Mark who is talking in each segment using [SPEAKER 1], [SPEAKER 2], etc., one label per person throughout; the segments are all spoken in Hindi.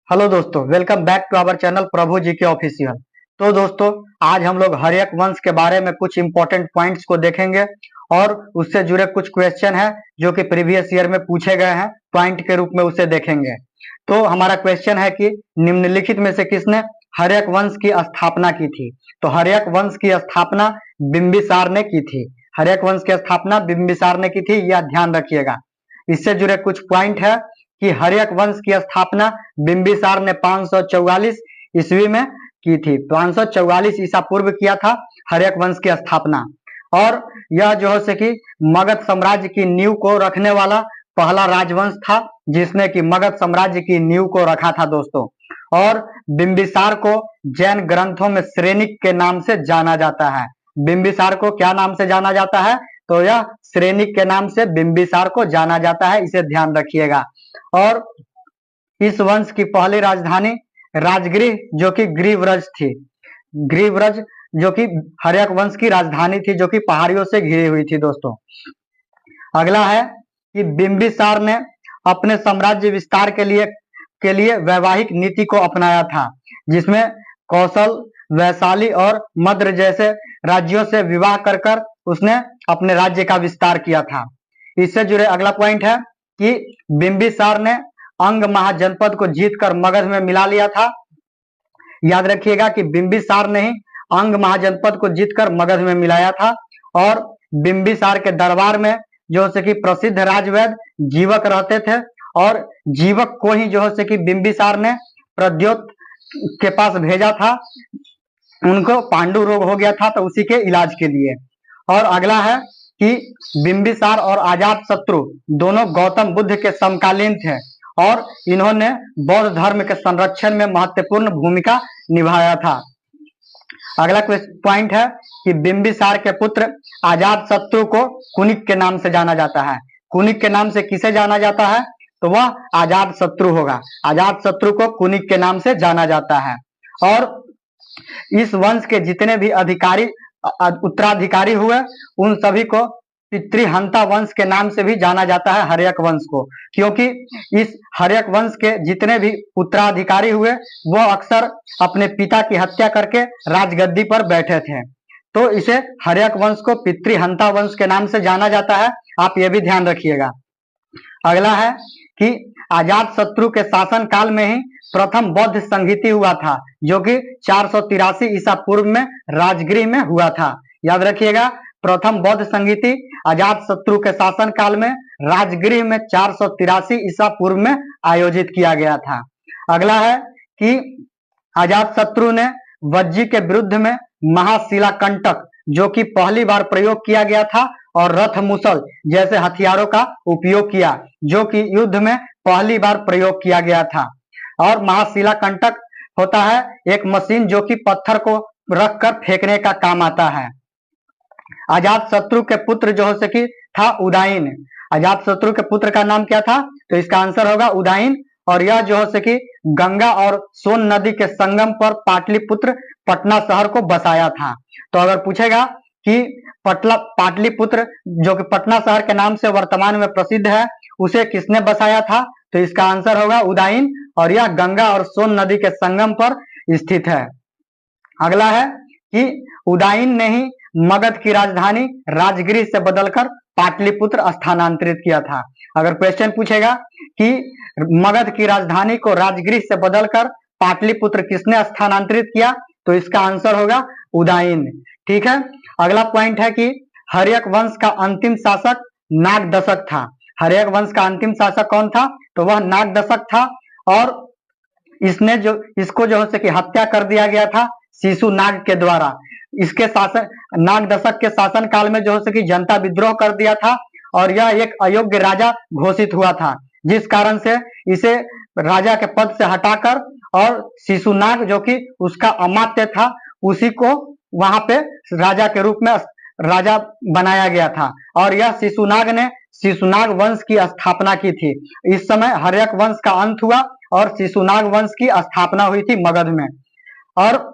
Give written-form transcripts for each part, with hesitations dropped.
[SPEAKER 1] हेलो दोस्तों, welcome back to our channel Prabhu ji के ऑफिशियल। तो दोस्तों, आज हम लोग हर्यक वंश के बारे में कुछ इंपॉर्टेंट पॉइंट्स को देखेंगे और उससे जुड़े कुछ क्वेश्चन है जो कि प्रीवियस ईयर में पूछे गए हैं, पॉइंट के रूप में उसे देखेंगे। तो हमारा क्वेश्चन है कि निम्नलिखित में से किसने हर्यक वंश की स्थापना की थी? तो हर्यक वंश की स्थापना बिंबिसार ने की थी। हर्यक वंश की स्थापना बिंबिसार ने की थी, यह ध्यान रखिएगा। इससे जुड़े कुछ पॉइंट है कि हर्यक वंश की स्थापना बिंबिसार ने 544 ईस्वी में की थी। 544 ईसा पूर्व किया था हर्यक वंश की स्थापना। और यह जो है कि मगध साम्राज्य की नींव को रखने वाला पहला राजवंश था जिसने कि मगध साम्राज्य की नींव को रखा था दोस्तों। और बिंबिसार को जैन ग्रंथों में श्रेनिक के नाम से जाना जाता है। बिंबिसार को क्या नाम से जाना जाता है? तो यह श्रेनिक के नाम से बिंबिसार को जाना जाता है, इसे ध्यान रखिएगा। और इस वंश की पहली राजधानी राजगृह जो कि गृहव्रज थी। गृहव्रज जो कि हर्यक वंश की राजधानी थी, जो कि पहाड़ियों से घिरी हुई थी दोस्तों। अगला है कि बिंबिसार ने अपने साम्राज्य विस्तार के लिए वैवाहिक नीति को अपनाया था, जिसमें कौशल, वैशाली और मद्र जैसे राज्यों से विवाह कर उसने अपने राज्य का विस्तार किया था। इससे जुड़े अगला पॉइंट है कि बिंबिसार ने अंग महाजनपद को जीतकर मगध में मिला लिया था। याद रखिएगा कि बिंबिसार ने ही अंग महाजनपद को जीतकर मगध में मिलाया था। और बिंबिसार के दरबार में जो से कि प्रसिद्ध राजवैद्य जीवक रहते थे, और जीवक को ही जो है कि बिंबिसार ने प्रद्योत के पास भेजा था। उनको पांडु रोग हो गया था, तो उसी के इलाज के लिए। और अगला है कि बिंबिसार और अजात शत्रु दोनों गौतम बुद्ध के समकालीन थे और इन्होंने बौद्ध धर्म के संरक्षण में महत्वपूर्ण भूमिका निभाया था। अगला पॉइंट है कि बिंबिसार के पुत्र अजात शत्रु को कुनिक के नाम से जाना जाता है। कुनिक के नाम से किसे जाना जाता है? तो वह अजात शत्रु होगा। अजात शत्रु को कुनिक के नाम से जाना जाता है। और इस वंश के जितने भी उत्तराधिकारी हुए, उन सभी को पितृहंता वंश के नाम से भी जाना जाता है हर्यक वंश को, क्योंकि इस हर्यक वंश के जितने भी उत्तराधिकारी हुए वो अक्सर अपने पिता की हत्या करके राजगद्दी पर बैठे थे, तो इसे हर्यक वंश को पितृहंता वंश के नाम से जाना जाता है। आप ये भी ध्यान रखिएगा। अगला है कि अजात शत्रु के शासन काल में ही प्रथम बौद्ध संगीति हुआ था, जो कि 483 ईसा पूर्व में राजगृह में हुआ था। याद रखिएगा, प्रथम बौद्ध संगीति अजात शत्रु के शासन काल में राजगृह में 483 ईसा पूर्व में आयोजित किया गया था। अगला है कि अजात शत्रु ने वज्जी के विरुद्ध में महाशिला कंटक जो कि पहली बार प्रयोग किया गया था, और रथ मुसल जैसे हथियारों का उपयोग किया, जो कि युद्ध में पहली बार प्रयोग किया गया था। और महाशिला कंटक होता है एक मशीन जो कि पत्थर को रखकर फेंकने का काम आता है। अजात शत्रु के पुत्र जो है कि था उदाइन। अजात शत्रु के पुत्र का नाम क्या था? तो इसका आंसर होगा उदाइन। और यह जो है कि गंगा और सोन नदी के संगम पर पाटलिपुत्र पटना शहर को बसाया था। तो अगर पूछेगा कि पाटलिपुत्र जो कि पटना शहर के नाम से वर्तमान में प्रसिद्ध है, उसे किसने बसाया था? तो इसका आंसर होगा उदाइन, और यह गंगा और सोन नदी के संगम पर स्थित है। अगला है कि उदाइन ने ही मगध की राजधानी राजगृह से बदलकर पाटलिपुत्र स्थानांतरित किया था। अगर क्वेश्चन पूछेगा कि मगध की राजधानी को राजगृह से बदलकर पाटलिपुत्र किसने स्थानांतरित किया, तो इसका आंसर होगा उदाइन। ठीक है। अगला पॉइंट है कि हर्यक वंश का अंतिम शासक नागदशक था। हर्यक वंश का अंतिम शासक कौन था? तो वह नागदशक था। और इसको जो है कि हत्या कर दिया गया था शिशु नाग के द्वारा। इसके शासन नागदशक के शासन काल में जो है कि जनता विद्रोह कर दिया था, और यह एक अयोग्य राजा घोषित हुआ था, जिस कारण से इसे राजा के पद से हटाकर और शिशुनाग जो कि उसका अमात्य था, उसी को वहां पे राजा के रूप में राजा बनाया गया था। और यह शिशुनाग ने शिशुनाग वंश की स्थापना की थी। इस समय हर्यक वंश का अंत हुआ और शिशुनाग वंश की स्थापना हुई थी मगध में। और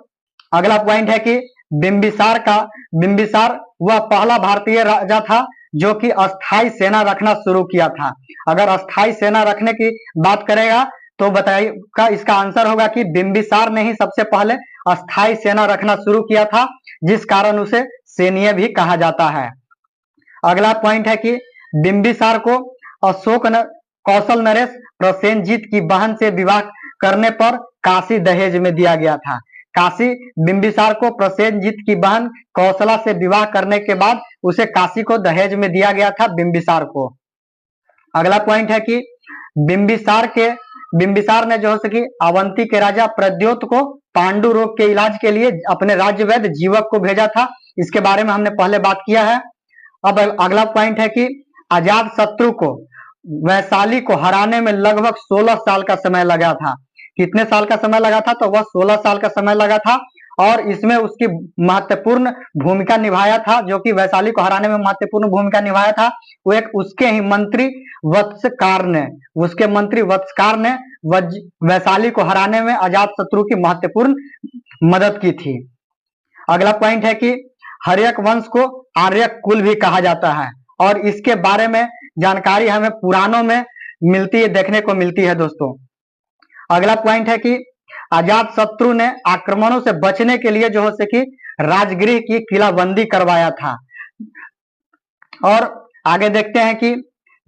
[SPEAKER 1] अगला पॉइंट है कि बिंबिसार वह पहला भारतीय राजा था जो कि अस्थाई सेना रखना शुरू किया था। अगर अस्थाई सेना रखने की बात करेगा तो बताइएगा, इसका आंसर होगा कि बिंबिसार ने ही सबसे पहले अस्थाई सेना रखना शुरू किया था, जिस कारण उसे सैन्य भी कहा जाता है। अगला पॉइंट है कि बिंबिसार को कौशल नरेश प्रसेनजीत की बहन से विवाह करने पर काशी दहेज में दिया गया था। काशी बिंबिसार को प्रसेनजीत की बहन कौशला से विवाह करने के बाद उसे काशी को दहेज में दिया गया था बिंबिसार को। अगला पॉइंट है कि बिंबिसार ने जो हो सकी अवंती के राजा प्रद्योत को पांडु रोग के इलाज के लिए अपने राज्य वैद्य जीवक को भेजा था। इसके बारे में हमने पहले बात किया है। अब अगला पॉइंट है कि अजात शत्रु को वैशाली को हराने में लगभग 16 साल का समय लगा था। कितने साल का समय लगा था? तो वह 16 साल का समय लगा था, और इसमें उसकी महत्वपूर्ण भूमिका निभाया था, जो कि वैशाली को हराने में महत्वपूर्ण भूमिका निभाया था वो एक उसके ही मंत्री वत्सकार ने वैशाली को हराने में अजात शत्रु की महत्वपूर्ण मदद की थी। अगला पॉइंट है कि हर्यक वंश को आर्यक कुल भी कहा जाता है, और इसके बारे में जानकारी हमें पुराणों में मिलती है, देखने को मिलती है दोस्तों। अगला पॉइंट है कि अजात शत्रु ने आक्रमणों से बचने के लिए जो हो सकी राजगृह की किलाबंदी करवाया था। और आगे देखते हैं कि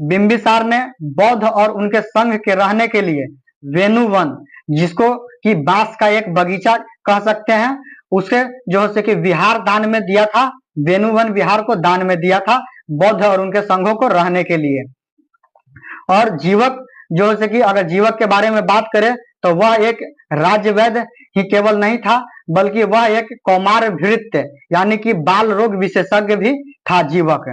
[SPEAKER 1] बिंबिसार ने बौद्ध और उनके संघ के रहने के लिए वेणुवन, जिसको कि बांस का एक बगीचा कह सकते हैं, उसे जो हो सके विहार दान में दिया था। वेणुवन विहार को दान में दिया था बौद्ध और उनके संघों को रहने के लिए। और जीवक जो हो सके, अगर जीवक के बारे में बात करें तो वह एक राज्य वैद्य ही केवल नहीं था, बल्कि वह एक कौमार भृत्य यानी कि बाल रोग विशेषज्ञ भी था जीवक।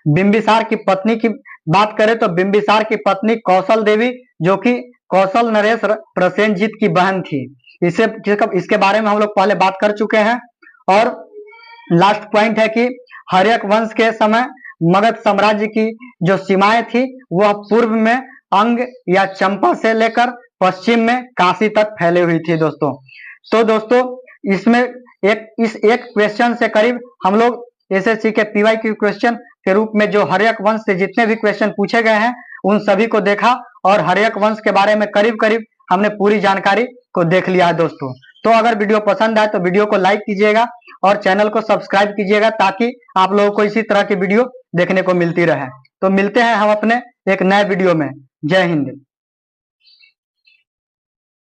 [SPEAKER 1] बिंबिसार की पत्नी की बात करें तो बिंबिसार की पत्नी कौशल देवी, जो कि कौशल नरेश प्रसेनजीत की बहन थी, इसके बारे में हम लोग पहले बात कर चुके हैं। और लास्ट पॉइंट है कि हर्यक वंश के समय मगध साम्राज्य की जो सीमाएं थी वह पूर्व में अंग या चंपा से लेकर पश्चिम में काशी तक फैली हुई थी दोस्तों। तो दोस्तों इसमें इस एक क्वेश्चन से करीब हम लोग एसएससी के पीवाईक्यू क्वेश्चन के रूप में जो हर्यक वंश से जितने भी क्वेश्चन पूछे गए हैं उन सभी को देखा, और हर्यक वंश के बारे में करीब करीब हमने पूरी जानकारी को देख लिया है दोस्तों। तो अगर वीडियो पसंद आए तो वीडियो को लाइक कीजिएगा और चैनल को सब्सक्राइब कीजिएगा, ताकि आप लोगों को इसी तरह की वीडियो देखने को मिलती रहे। तो मिलते हैं हम अपने एक नए वीडियो में। जय हिंद।